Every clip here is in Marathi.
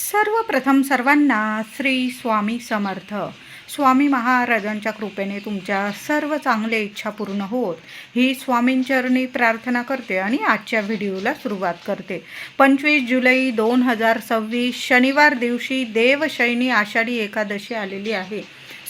सर्वप्रथम सर्वांना श्री स्वामी समर्थ. स्वामी महाराजांच्या कृपेने तुमच्या सर्व चांगल्या इच्छा पूर्ण होत ही स्वामींचरणी प्रार्थना करते आणि आजच्या व्हिडिओला सुरुवात करते. 25 जुलै 2026 शनिवार दिवशी देवशयनी आषाढी एकादशी आलेली आहे.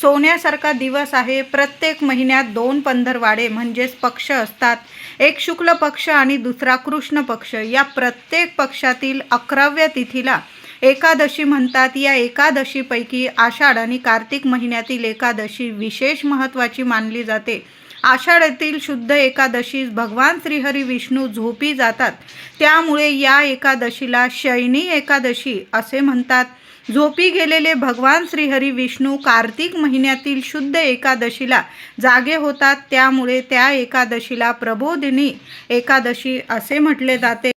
सोन्यासारखा दिवस आहे. प्रत्येक महिन्यात 2 पंधरवाडे म्हणजेच पक्ष असतात. एक शुक्ल पक्ष आणि दुसरा कृष्ण पक्ष. या प्रत्येक पक्षातील 11व्या तिथीला एकादशी म्हणतात. या एकादशीपैकी आषाढ आणि कार्तिक महिन्यातील एकादशी विशेष महत्त्वाची मानली जाते. आषाढातील शुद्ध एकादशीस भगवान श्रीहरी विष्णू झोपी जातात, त्यामुळे या एकादशीला शयनी एकादशी असे म्हणतात. झोपी गेलेले भगवान श्रीहरी विष्णू कार्तिक महिन्यातील शुद्ध एकादशीला जागे होतात, त्यामुळे त्या एकादशीला प्रबोधिनी एकादशी असे म्हटले जाते.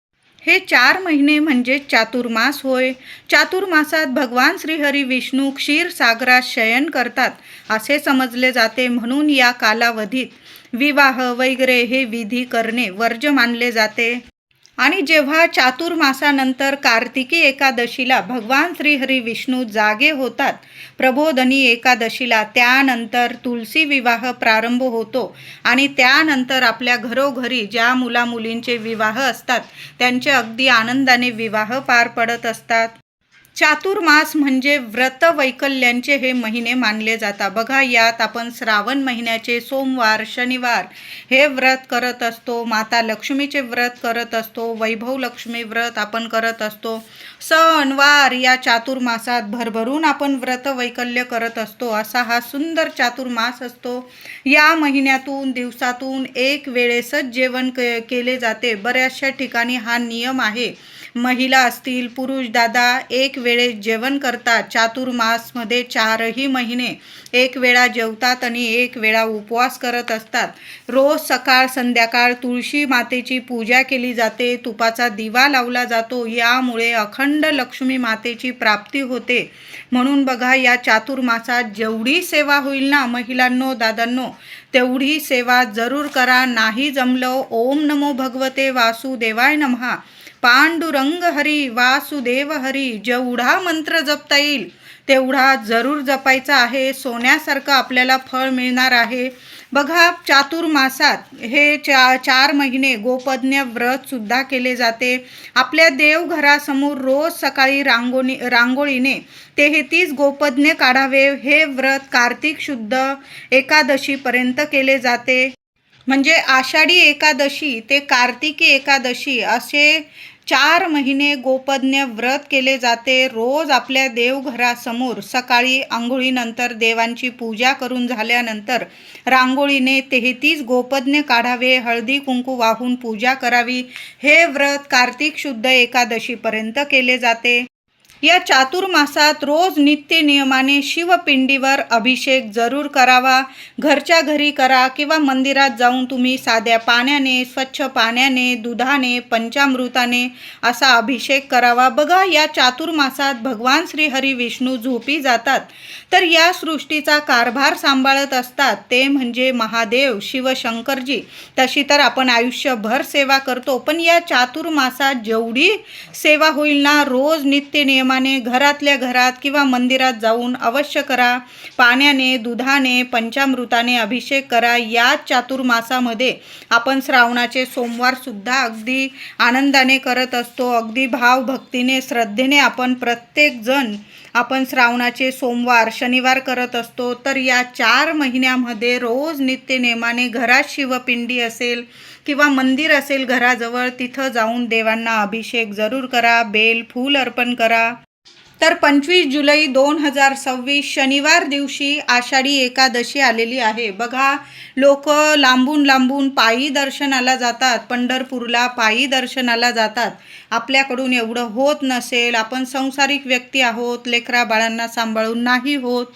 हे 4 महिने म्हणजे चातुर्मास होय. चातुर्मासात भगवान श्रीहरी विष्णू क्षीरसागरात शयन करतात असे समजले जाते. म्हणून या कालावधीत विवाह वगैरे हे विधी करणे वर्ज्य मानले जाते. आणि जेव्हा चातुर्मासानंतर कार्तिकी एकादशीला भगवान श्रीहरी विष्णू जागे होतात प्रबोधनी एकादशीला, त्यानंतर तुलसी विवाह प्रारंभ होतो आणि त्यानंतर आपल्या घरोघरी ज्या मुलामुलींचे विवाह असतात त्यांचे अगदी आनंदाने विवाह पार पडत असतात. चातुर्मास म्हणजे व्रत वैकल्यांचे हे महिने मानले जातात. बघा, यात आपण श्रावण महिन्याचे सोमवार शनिवार हे व्रत करत असतो. माता लक्ष्मीचे व्रत करत असतो. वैभव लक्ष्मी व्रत आपण करत असतो. सणवार या चातुर्मासात भरभरून आपण व्रत वैकल्य करत असतो. असा हा सुंदर चातुर्मास असतो. या महिन्यातून दिवसातून एक वेळेसच जेवण केले जाते. बऱ्याचशा ठिकाणी हा नियम आहे. महिला असतील पुरुष दादा एक वेळेस जेवण करतात. चातुर्मासमध्ये 4ही महिने एक वेळा जेवतात आणि एक वेळा उपवास करत असतात. रोज सकाळ संध्याकाळ तुळशी मातेची पूजा केली जाते. तुपाचा दिवा लावला जातो. यामुळे अखंड लक्ष्मी मातेची प्राप्ती होते. म्हणून बघा, या चातुर्मासात जेवढी सेवा होईल ना महिलांनो दादांनो, तेवढी सेवा जरूर करा. नाही जमलं ओम नमो भगवते वासुदेवाय नमः, पांडुरंग हरी वासुदेव हरी, जेवढा मंत्र जपता येईल तेवढा जरूर जपायचा आहे. सोन्यासारखं आपल्याला फळ मिळणार आहे. बघा, चातुर्मासात हे 4 महिने गोपज्ञ व्रत सुद्धा केले जाते. आपल्या देवघरासमोर रोज सकाळी रांगोळीने 33 गोपज्ञ काढावे. हे व्रत कार्तिक शुद्ध एकादशीपर्यंत केले जाते. म्हणजे आषाढी एकादशी ते कार्तिकी एकादशी असे 4 महिने गोपज्ञ व्रत केले जाते. रोज आपल्या देवघरासमोर सकाळी आंघोळीनंतर देवांची पूजा करून झाल्यानंतर रांगोळीने 33 गोपज्ञ काढावे. हळदी कुंकू वाहून पूजा करावी. हे व्रत कार्तिक शुद्ध एकादशीपर्यंत केले जाते. या चातुर्मासात रोज नित्य नियमाने शिवपिंडीवर अभिषेक जरूर करावा. घरच्या घरी करा किंवा मंदिरात जाऊन तुम्ही साध्या पाण्याने, स्वच्छ पाण्याने, दुधाने, पंचामृताने असा अभिषेक करावा. बघा, या चातुर्मासात भगवान श्रीहरी विष्णू झोपी जातात, तर या सृष्टीचा कारभार सांभाळत असतात ते म्हणजे महादेव शिवशंकरजी. तशी तर आपण आयुष्यभर सेवा करतो, पण या चातुर्मासात जेवढी सेवा होईल ना रोज नित्य नियम घरातल्या घरात किंवा मंदिरात जाऊन अवश्य करा. पाण्याने, दुधाने, पंचामृताने अभिषेक करा. या चातुर्मासामध्ये आपण श्रावणाचे सोमवार सुद्धा अगदी आनंदाने करत असतो. अगदी भावभक्तीने श्रद्धेने आपण प्रत्येक जण आपण श्रावणाचे सोमवार शनिवार करत असतो. तर या 4 महिन्यामध्ये रोज नित्य नेमाने घरात शिवपिंडी असेल किंवा मंदिर असेल घराजवळ, तिथं जाऊन देवांना अभिषेक जरूर करा. बेल फूल अर्पण करा. तर 25 जुलै 2026 शनिवार दिवशी आषाढी एकादशी आलेली आहे. बघा, लोक लांबून लांबून पायी दर्शनाला जातात. पंढरपूरला पायी दर्शनाला जातात. आपल्याकडून एवढं होत नसेल, आपण संसारिक व्यक्ती आहोत, लेकरा बाळांना सांभाळून नाही होत,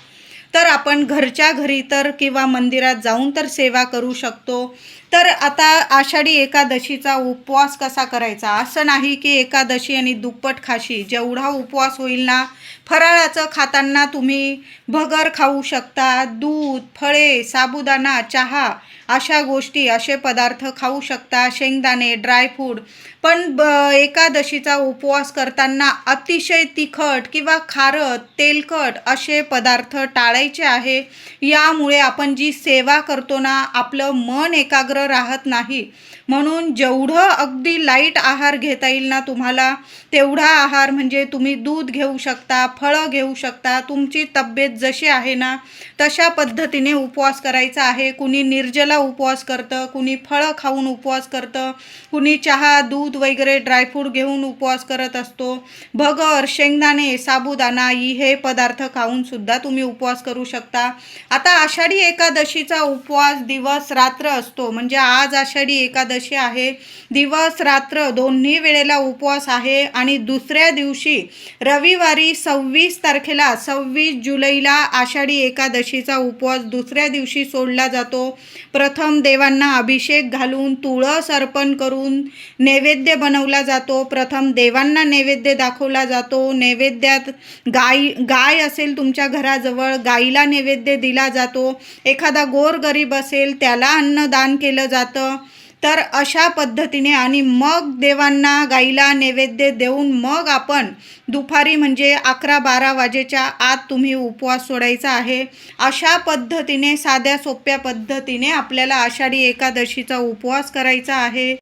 तर आपण घरच्या घरी तर किंवा मंदिरात जाऊन तर सेवा करू शकतो. तर आता आषाढी एकादशीचा उपवास कसा करायचा, असं नाही की एकादशी आणि दुप्पट खाशी. जेवढा उपवास होईल ना, फराळाचं खाताना तुम्ही भगर खाऊ शकता, दूध, फळे, साबुदाणा, चहा अशा गोष्टी, असे पदार्थ खाऊ शकता, शेंगदाणे, ड्रायफ्रूट. पण एकादशीचा उपवास करताना अतिशय तिखट किंवा खारट, तेलकट असे पदार्थ टाळायचे आहे. यामुळे आपण जी सेवा करतो ना, आपलं मन एकाग्र राहत नाही. म्हणून जेवढं अगदी लाईट आहार घेता येईल ना तुम्हाला, तेवढा आहार, म्हणजे तुम्ही दूध घेऊ शकता, फळं घेऊ शकता. तुमची तब्येत जशी आहे ना तशा पद्धतीने उपवास करायचा आहे. कुणी निर्जला उपवास करतं, कुणी फळं खाऊन उपवास करतं, कुणी चहा, दूध वगैरे ड्रायफ्रूट घेऊन उपवास करत असतो. भगर, शेंगदाणे, साबुदाणा हे पदार्थ खाऊन सुद्धा तुम्ही उपवास करू शकता. आता आषाढी एकादशीचा उपवास दिवस रात्र असतो. म्हणजे आज आषाढी एकादशी आहे, दिवस रात्र दोन्ही वेळेला उपवास आहे. आणि दुसऱ्या दिवशी रविवारी 26 तारखेला, 26 जुलैला आषाढी एकादशीचा उपवास दुसऱ्या दिवशी सोडला जातो. प्रथम देवांना अभिषेक घालून, तुळस अर्पण करून नैवेद्य बनवला जातो. प्रथम देवांना नैवेद्य दाखवला जातो. नैवेद्यात गाय असेल तुमच्या घराजवळ, गाईला नैवेद्य दिला जातो. एखादा गोरगरीब असेल त्याला अन्नदान केलं जातं. तर अशा पद्धतीने, आणि मग देवांना, गाईला नैवेद्य देऊन मग आपण दुपारी म्हणजे 11-12 वाजेच्या आत तुम्ही उपवास सोडायचा आहे. अशा पद्धतीने, साध्या सोप्या पद्धतीने आपल्याला आषाढी एकादशीचा उपवास करायचा आहे.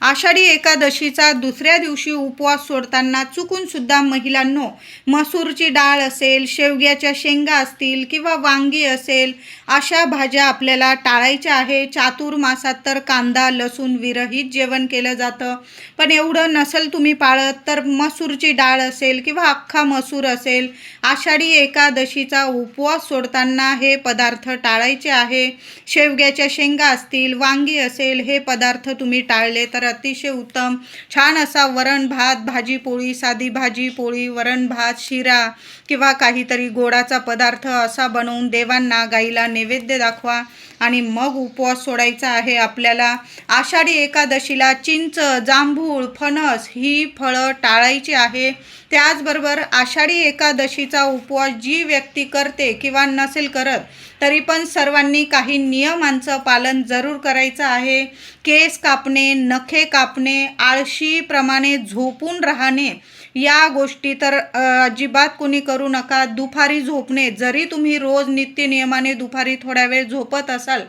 आषाढी एकादशीचा दुसऱ्या दिवशी उपवास सोडताना चुकून सुद्धा महिलांनो, मसूरची डाळ असेल, शेवग्याच्या शेंगा असतील किंवा वांगी असेल, अशा भाज्या आपल्याला टाळायच्या आहे. चातुर्मासात तर कांदा लसूण विरहित जेवण केलं जातं. पण एवढं नसेल तुम्ही पाळत तर मसूरची डाळ असेल किंवा अख्खा मसूर असेल, आषाढी एकादशीचा उपवास सोडताना हे पदार्थ टाळायचे आहे. शेवग्याच्या शेंगा असतील, वांगी असेल, हे पदार्थ तुम्ही टाळले तर अतिशय उत्तम. छान असा वरण भात, भाजी पोळी, साधी भाजी पोळी, वरण भात, शिरा किंवा काहीतरी गोडाचा पदार्थ असा बनवून देवांना, गाईला नैवेद्य दाखवा आणि मग उपवास सोडायचा आहे आपल्याला. आषाढी एकादशीला चिंच, जांभूळ, फणस ही फळं टाळायची आहे. त्याचबरोबर आषाढी एकादशीचा उपवास जी व्यक्ती करते किंवा नसेल करत तरी पण सर्वांनी काही नियमांचं पालन जरूर करायचं आहे. केस कापणे, नखे कापणे, आळशीप्रमाणे झोपून राहणे या गोष्टी तर अजिबात कोणी करू नका. दुपारी झोपणे, जरी तुम्ही रोज नित्यनियमाने दुपारी थोड्या वेळ झोपत असाल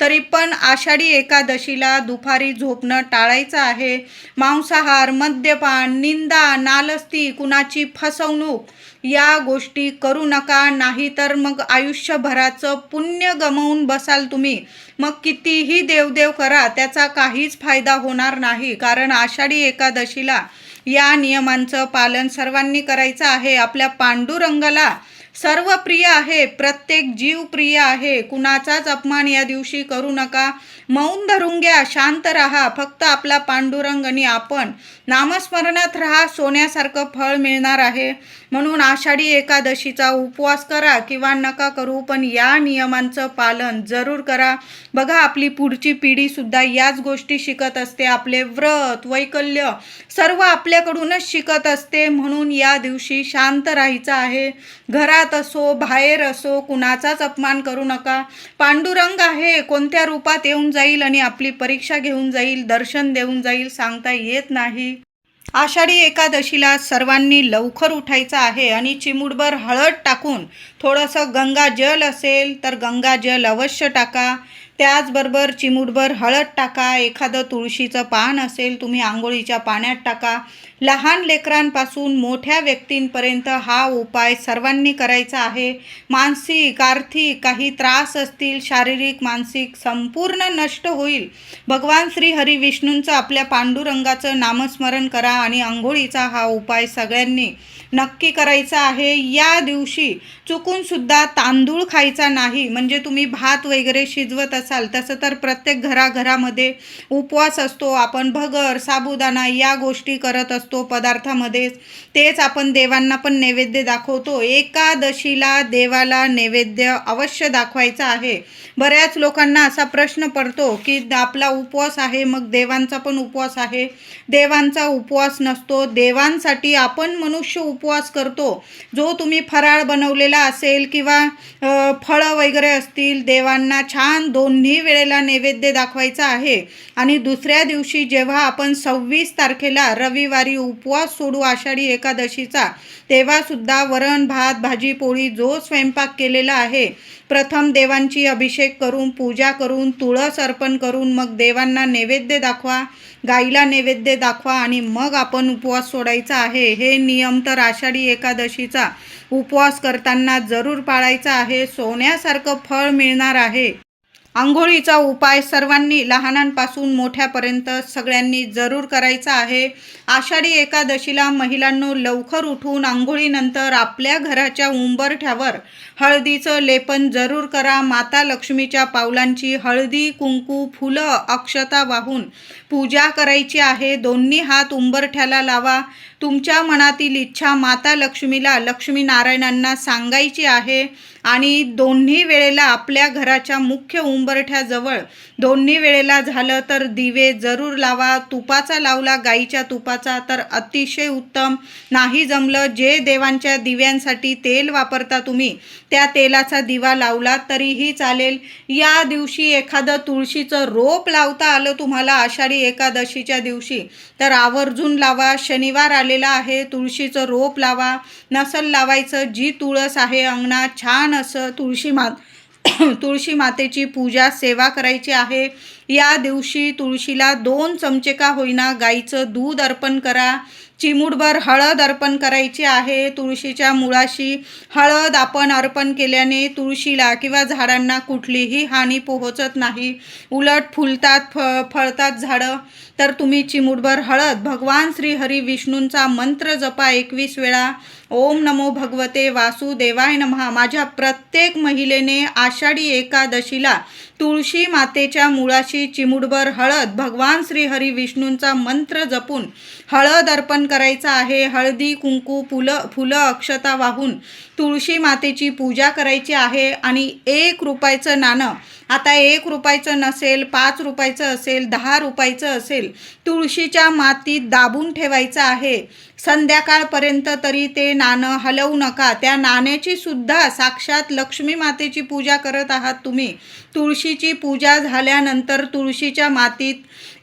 तरी पण आषाढी एकादशीला दुपारी झोपणं टाळायचं आहे. मांसाहार, मद्यपान, निंदा, नालस्ती, कुणाची फसवणूक या गोष्टी करू नका. नाहीतर मग आयुष्यभराचं पुण्य गमावून बसाल तुम्ही. मग कितीही देवदेव करा त्याचा काहीच फायदा होणार नाही. कारण आषाढी एकादशीला या नियमांचं पालन सर्वांनी करायचं आहे. आपल्या पांडुरंगाला सर्व प्रिय आहे, प्रत्येक जीव प्रिय आहे. कुणाचाच अपमान या दिवशी करू नका. मौन धरून घ्या, शांत राहा. फक्त आपला पांडुरंग आणि आपण नामस्मरणात राहा, सोन्यासारखं फळ मिळणार आहे. म्हणून आषाढी एकादशीचा उपवास करा किंवा नका करू, पण या नियमांचं पालन जरूर करा. बघा, आपली पुढची पिढीसुद्धा याच गोष्टी शिकत असते. आपले व्रत, वैकल्य सर्व आपल्याकडूनच शिकत असते. म्हणून या दिवशी शांत राहायचं आहे. घरात असो, बाहेर असो, कुणाचाच अपमान करू नका. पांडुरंग आहे, कोणत्या रूपात येऊन जाईल आणि आपली परीक्षा घेऊन जाईल, दर्शन देऊन जाईल, सांगता येत नाही. आषाढी एकादशीला सर्वांनी लवकर उठायचं आहे आणि चिमूटभर हळद टाकून, थोडंसं गंगाजल असेल तर गंगाजल अवश्य टाका. त्याचबरोबर चिमूटभर हळद टाका. एखादं तुळशीचं पान असेल तुम्ही आंघोळीच्या पाण्यात टाका. लहान लेकरांपासून मोठ्या व्यक्तींपर्यंत हा उपाय सर्वांनी करायचा आहे. मानसिक, आर्थिक काही त्रास असतील, शारीरिक, मानसिक, संपूर्ण नष्ट होईल. भगवान श्री हरी विष्णूंचं, आपल्या पांडुरंगाचं नामस्मरण करा आणि आंघोळीचा हा उपाय सगळ्यांनी नक्की करायचा आहे. या दिवशी चुकून सुद्धा तांदूळ खायचा नाही. म्हणजे तुम्ही भात वगैरे शिजवत असाल, तसं तर प्रत्येक घराघरामध्ये उपवास असतो. आपण भगर, साबुदाणा या गोष्टी करत असतो. असतो पदार्थामध्येच, तेच आपण देवांना पण नैवेद्य दाखवतो. एकादशीला देवाला नैवेद्य अवश्य दाखवायचा आहे. बऱ्याच लोकांना असा प्रश्न पडतो की आपला उपवास आहे, मग देवांचा पण उपवास आहे. देवांचा उपवास नसतो. देवांसाठी आपण मनुष्य उपवास करतो. जो तुम्ही फराळ बनवलेला असेल किंवा फळं वगैरे असतील, देवांना छान दोन्ही वेळेला नैवेद्य दाखवायचा आहे. आणि दुसऱ्या दिवशी जेव्हा आपण 26 तारखेला रविवारी उपवास सोडू आषाढी एकादशीचा, तेव्हासुद्धा वरण भात भाजी पोळी जो स्वयंपाक केलेला आहे, प्रथम देवांची अभिषेक करून पूजा करून तुळस अर्पण करून मग देवांना नैवेद्य दाखवा, गाईला नैवेद्य दाखवा आणि मग आपण उपवास सोडायचा आहे. हे नियम तर आषाढी एकादशीचा उपवास करताना जरूर पाळायचा आहे. सोन्यासारखं फळ मिळणार आहे. आंघोळीचा उपाय सर्वांनी लहानांपासून मोठ्यापर्यंत सगळ्यांनी जरूर करायचा आहे. आषाढी एकादशीला महिलांनो लवकर उठून आंघोळीनंतर आपल्या घराच्या उंबरठ्यावर हळदीचं लेपन जरूर करा. माता लक्ष्मीच्या पावलांची हळदी कुंकू फुलं अक्षता वाहून पूजा करायची आहे. दोन्ही हात उंबरठ्याला लावा. तुमच्या मनातील इच्छा माता लक्ष्मीला लक्ष्मीनारायणांना सांगायची आहे आणि दोन्ही वेळेला आपल्या घराच्या मुख्य उंबरठ्याजवळ दोन्ही वेळेला झालं तर दिवे जरूर लावा. तुपाचा लावला गाईच्या तुपाचा तर अतिशय उत्तम. नाही जमलं जे देवांच्या दिव्यांसाठी तेल वापरता तुम्ही त्या तेलाचा दिवा लावला तरीही चालेल. या दिवशी एखादं तुळशीचं रोप लावता आलं तुम्हाला आषाढी एकादशीच्या दिवशी तर आवर्जून लावा. शनिवार आलेला आहे, तुळशीचं रोप लावा. नसल लावायचं, जी तुळस आहे अंगणात छान असं तुळशी मातेची पूजा सेवा करायची आहे. या दिवशी तुळशीला 2 चमचे का होईना गाईचं दूध अर्पण करा. चिमूटभर हळद अर्पण करायची आहे. तुळशीच्या मुळाशी हळद आपण अर्पण केल्याने तुळशीला किंवा झाडांना कुठलीही हानी पोहोचत नाही, उलट फुलतात फळतात झाडं. तर तुम्ही चिमूटभर हळद भगवान श्री हरी विष्णूंचा मंत्र जपा 21 वेळा. ओम नमो भगवते वासुदेवाय नमः. माझ्या प्रत्येक महिलेने आषाढी एकादशीला तुळशी मातेच्या मुळाशी चिमूटभर हळद भगवान श्री हरी विष्णूंचा मंत्र जपून हळद अर्पण करायचा आहे. हळदी कुंकू फुलं अक्षता वाहून तुळशी मातेची पूजा करायची आहे. आणि 1 रुपयाचं नाणं, आता 1 रुपयाचं नसेल, 5 रुपयाचं असेल, 10 रुपयाचं असेल, तुळशीच्या मातीत दाबून ठेवायचं आहे. संध्याकाळपर्यंत तरी ते नाणं हलवू नका. त्या नाण्याची सुद्धा साक्षात लक्ष्मी मातेची पूजा करत आहात तुम्ही. तुळशीची पूजा झाल्यानंतर तुळशीच्या मातीत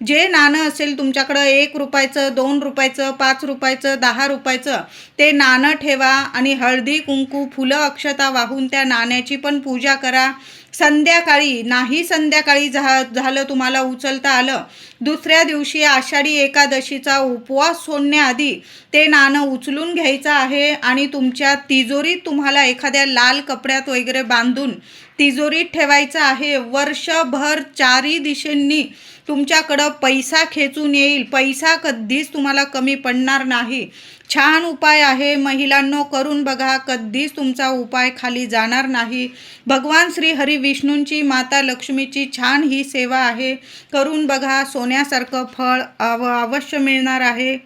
जे नाणं असेल तुमच्याकडं 1 रुपयाचं, 2 रुपयाचं, 5 रुपयाचं, 10 रुपयाचं ते नाणं ठेवा आणि हळदी कुंकू फुलं अक्षता वाहून त्या नाण्याची पण पूजा करा. संध्याकाळी नाही, संध्याकाळी झालं तुम्हाला उचलता आलं, दुसऱ्या दिवशी आषाढी एकादशीचा उपवास सोडण्याआधी ते नाणं उचलून घ्यायचं आहे आणि तुमच्या तिजोरीत तुम्हाला एखाद्या लाल कपड्यात वगैरे बांधून तिजोरीत ठेवायचं आहे. वर्षभर 4ही दिशेंनी तुमच्याकडं पैसा खेचून येईल. पैसा कधीच तुम्हाला कमी पडणार नाही. छान उपाय आहे महिलांनो, करून बघा. कधीच तुमचा उपाय खाली जाणार नाही. भगवान श्री हरी विष्णूंची माता लक्ष्मीची छान ही सेवा आहे. करून बघा. सोन्यासारखं फळ अवश्य मिळणार आहे.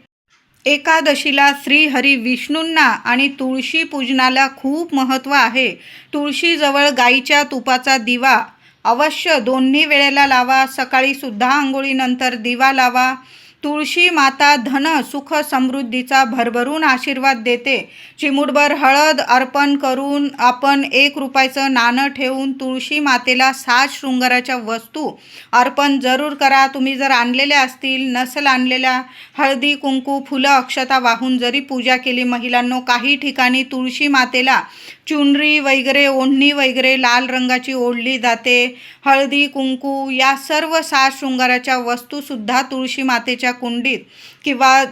एकादशीला श्री हरी विष्णूंना आणि तुळशी पूजनाला खूप महत्त्व आहे. तुळशीजवळ गाईच्या तुपाचा दिवा अवश्य दोन्ही वेळेला लावा. सकाळी सुद्धा आंघोळीनंतर दिवा लावा. तुळशी माता धन सुख समृद्धीचा भरभरून आशीर्वाद देते. चिमूटभर हळद अर्पण करून आपण 1 रुपयाचं नाणं ठेवून तुळशी मातेला 7 शृंगाराच्या वस्तू अर्पण जरूर करा. तुम्ही जर आणलेल्या असतील, नसल आणलेल्या, हळदी कुंकू फुलं अक्षता वाहून जरी पूजा केली महिलांनो, काही ठिकाणी तुळशी मातेला चुनरी वगैरे ओढणी वगैरे लाल रंगाची ओढली जाते. हळदी कुंकू या सर्व 7 शृंगाराच्या वस्तूसुद्धा तुळशी मातेच्या कुंडीत किंवा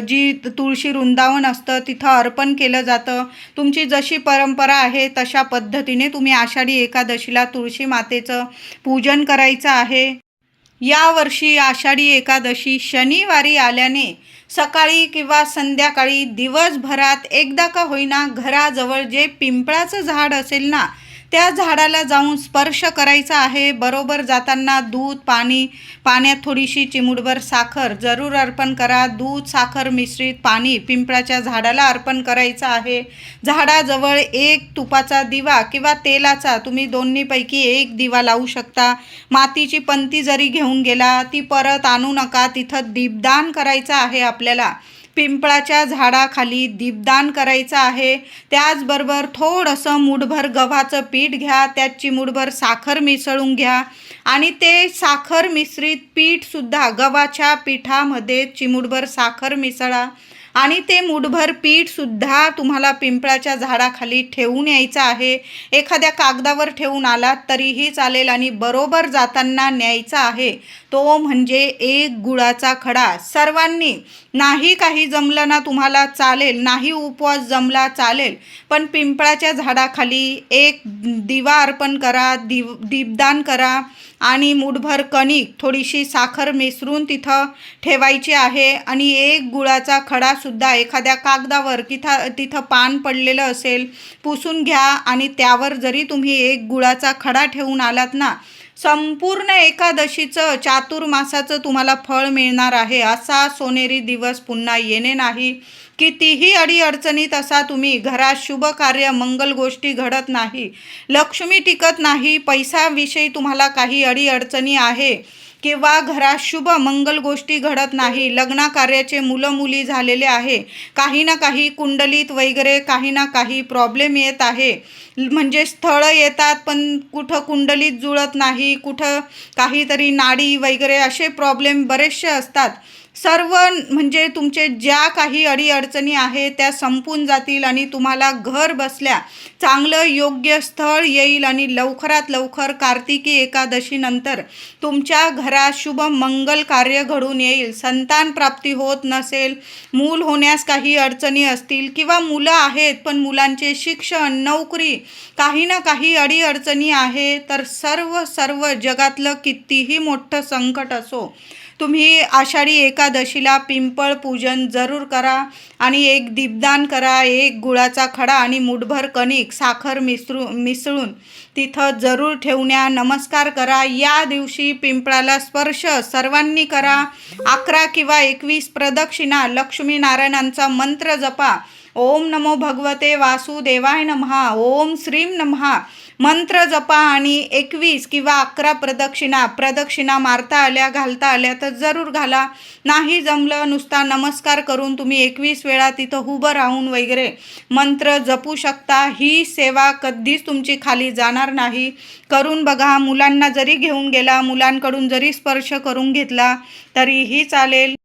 जी तुळशी वृंदावन असतं तिथं अर्पण केलं जातं. तुमची जशी परंपरा आहे तशा पद्धतीने तुम्ही आषाढी एकादशीला तुळशी मातेचं पूजन करायचं आहे. यावर्षी आषाढी एकादशी शनिवारी आल्याने सकाळी किंवा संध्याकाळी दिवसभरात एकदा का होईना घराजवळ जे पिंपळाचं झाड असेल ना त्या झाडाला जाऊन स्पर्श करायचा आहे. बरोबर जाताना दूध, पाण्यात थोडीशी चिमूटभर साखर जरूर अर्पण करा. दूध, साखर मिश्रित पाणी पिंपळाच्या झाडाला अर्पण करायचं आहे. झाडाजवळ एक तुपाचा दिवा किंवा तेलाचा, तुम्ही दोन्हीपैकी एक दिवा लावू शकता. मातीची पंती जरी घेऊन गेला ती परत आणू नका. तिथं दीपदान करायचं आहे. आपल्याला पिंपळाच्या झाडाखाली दीपदान करायचं आहे. त्याचबरोबर थोडंसं मूठभर गव्हाचं पीठ घ्या, त्यात चिमूटभर साखर मिसळून घ्या आणि ते साखर मिश्रित पीठसुद्धा गव्हाच्या पिठामध्ये चिमूटभर साखर मिसळा आणि ते मूठभर पीठसुद्धा तुम्हाला पिंपळाच्या झाडाखाली ठेवून यायचं आहे. एखाद्या कागदावर ठेवून आलात तरीही चालेल आणि बरोबर जाताना न्यायचा आहे. तो म्हणजे एक गुळाचा खडा. सर्वांनी, नाही काही जमलं ना तुम्हाला चालेल, नाही उपवास जमला चालेल, पण पिंपळाच्या झाडाखाली एक दिवा अर्पण करा, दीपदान करा आणि मूठभर कणिक, थोडीशी साखर मिसळून तिथं ठेवायची आहे आणि एक गुळाचा खडासुद्धा एखाद्या कागदावर तिथं पान पडलेलं असेल पुसून घ्या आणि त्यावर जरी तुम्ही एक गुळाचा खडा ठेवून आलात ना, संपूर्ण एकादशीचं, चातुर्मासाचं तुम्हाला फळ मिळणार आहे. असा सोनेरी दिवस पुन्हा येणे नाही. कितीही अडीअडचणीत असा तुम्ही, घरात शुभ कार्य, मंगल गोष्टी घडत नाही, लक्ष्मी टिकत नाही, पैशाविषयी तुम्हाला काही अडीअडचणी आहे किंवा घरात शुभ मंगल गोष्टी घडत नाही, लग्न कार्याचे मुलं मुली झालेले आहे, काही ना काही कुंडलीत वगैरे काही ना काही प्रॉब्लेम येत आहे, म्हणजे स्थळं येतात पण कुठं कुंडलीत जुळत नाही, कुठं काहीतरी नाडी वगैरे असे प्रॉब्लेम बरेचसे असतात. सर्व म्हणजे तुमचे ज्या काही अडीअडचणी आहेत त्या संपून जातील आणि तुम्हाला घर बसल्या चांगलं योग्य स्थळ येईल आणि लवकरात लवकर कार्तिकी एकादशीनंतर तुमच्या घरात शुभ मंगल कार्य घडून येईल. संतान प्राप्ती होत नसेल, मूल होण्यास काही अडचणी असतील किंवा मुलं आहेत पण मुलांचे शिक्षण, नोकरी, काही ना काही अडीअडचणी आहे, तर सर्व जगातलं कितीही मोठं संकट असो, तुम्ही आषाढी एकादशीला पिंपळ पूजन जरूर करा आणि एक दीपदान करा. एक गुळाचा खडा आणि मूठभर कणिक, साखर मिसळून तिथं जरूर ठेवण्या, नमस्कार करा. या दिवशी पिंपळाला स्पर्श सर्वांनी करा. 11 किंवा 21 प्रदक्षिणा लक्ष्मीनारायणांचा मंत्र जपा. ओम नमो भगवते वासुदेवाय नमः, ओम श्रीं नमः मंत्र जपा आणि 21 किंवा 11 प्रदक्षिणा मारता आल्या, घालता आल्या तर जरूर घाला. नाही जमलं, नुसता नमस्कार करून तुम्ही 21 वेळा तिथं उभं राहून वगैरे मंत्र जपू शकता. ही सेवा कधीच तुमची खाली जाणार नाही. करून बघा. मुलांना जरी घेऊन गेला, मुलांकडून जरी स्पर्श करून घेतला तरीही चालेल.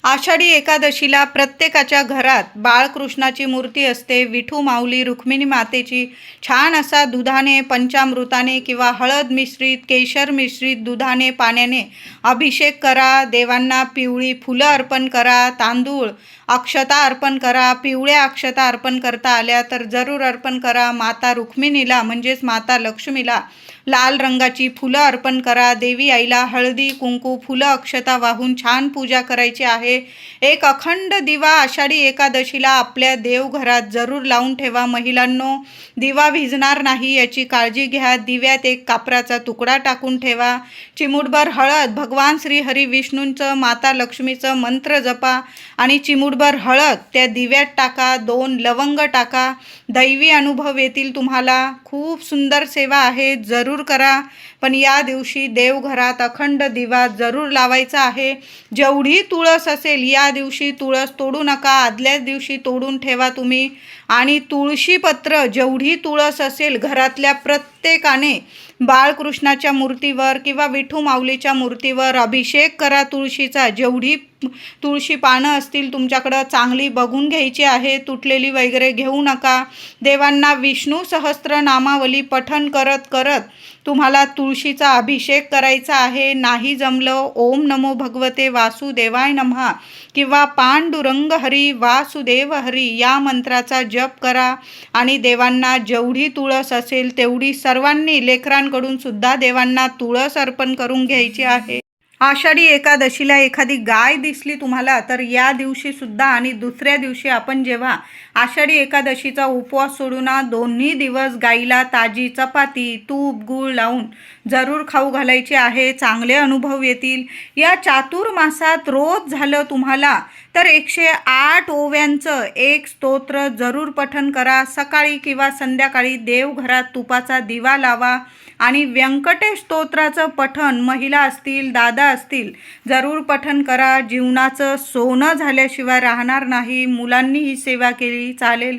आषाढी एकादशीला प्रत्येकाच्या घरात बाळकृष्णाची मूर्ती असते. विठू माऊली, रुक्मिणी मातेची छान असा दुधाने, पंचामृताने किंवा हळद मिश्रित, केशर मिश्रित दुधाने, पाण्याने अभिषेक करा. देवांना पिवळी फुलं अर्पण करा, तांदूळ, अक्षता अर्पण करा. पिवळ्या अक्षता अर्पण करता आल्या तर जरूर अर्पण करा. माता रुक्मिणीला म्हणजेच माता लक्ष्मीला लाल रंगाची फुलं अर्पण करा. देवी आईला हळदी, कुंकू, फुलं, अक्षता वाहून छान पूजा करायची आहे. एक अखंड दिवा आषाढी एकादशीला आपल्या देवघरात जरूर लावून ठेवा. महिलांनो, दिवा भिजणार नाही याची काळजी घ्या. दिव्यात एक कापराचा तुकडा टाकून ठेवा. चिमूटभर हळद, भगवान श्री हरी विष्णूंचं, माता लक्ष्मीचं मंत्र जपा आणि चिमूटभर हळद त्या दिव्यात टाका. 2 लवंग टाका. दैवी अनुभव येतील तुम्हाला. खूप सुंदर सेवा आहे, जरूर करा. पण या दिवशी देवघरात अखंड दिवा जरूर लावायचा आहे. जेवढी तुळस असेल या दिवशी तुळस तोडू नका, आदल्याच दिवशी तोडून ठेवा तुम्ही. आणि तुळशीपत्र, जेवढी तुळस असेल घरातल्या प्रत्येकाने बाळकृष्णाच्या मूर्तीवर किंवा विठू माऊलीच्या मूर्तीवर अभिषेक करा तुळशीचा. जेवढी तुळशी पानं असतील तुमच्याकडं चांगली बघून घ्यायची आहे, तुटलेली वगैरे घेऊ नका. देवांना विष्णू सहस्त्रनामावली पठण करत करत तुम्हाला तुळशीचा अभिषेक करायचा आहे. नाही जमलं, ओम नमो भगवते वासुदेवाय नमः किंवा पांडुरंग हरी वासुदेव हरी या मंत्राचा जप करा आणि देवांना जेवढी तुळस असेल तेवढी सर्वांनी, लेकरांकडून सुद्धा देवांना तुळस अर्पण करून घ्यायची आहे. आषाढी एकादशीला एखादी गाय दिसली तुम्हाला तर या दिवशी सुद्धा आणि दुसऱ्या दिवशी आपण जेव्हा आषाढी एकादशीचा उपवास सोडून दोन्ही दिवस गाईला ताजी चपाती तूप गूळ लावून जरूर खाऊ घालायचे आहे. चांगले अनुभव येतील. या चातुर्मासात रोज झालं तुम्हाला तर 108 ओव्यांचं एक स्तोत्र जरूर पठण करा. सकाळी किंवा संध्याकाळी देवघरात तुपाचा दिवा लावा आणि व्यंकटेश स्तोत्राचं पठण महिला असतील दादा असतील जरूर पठण करा. जीवनाचं सोनं झाल्याशिवाय राहणार नाही. मुलांनी ही सेवा केली चालेल.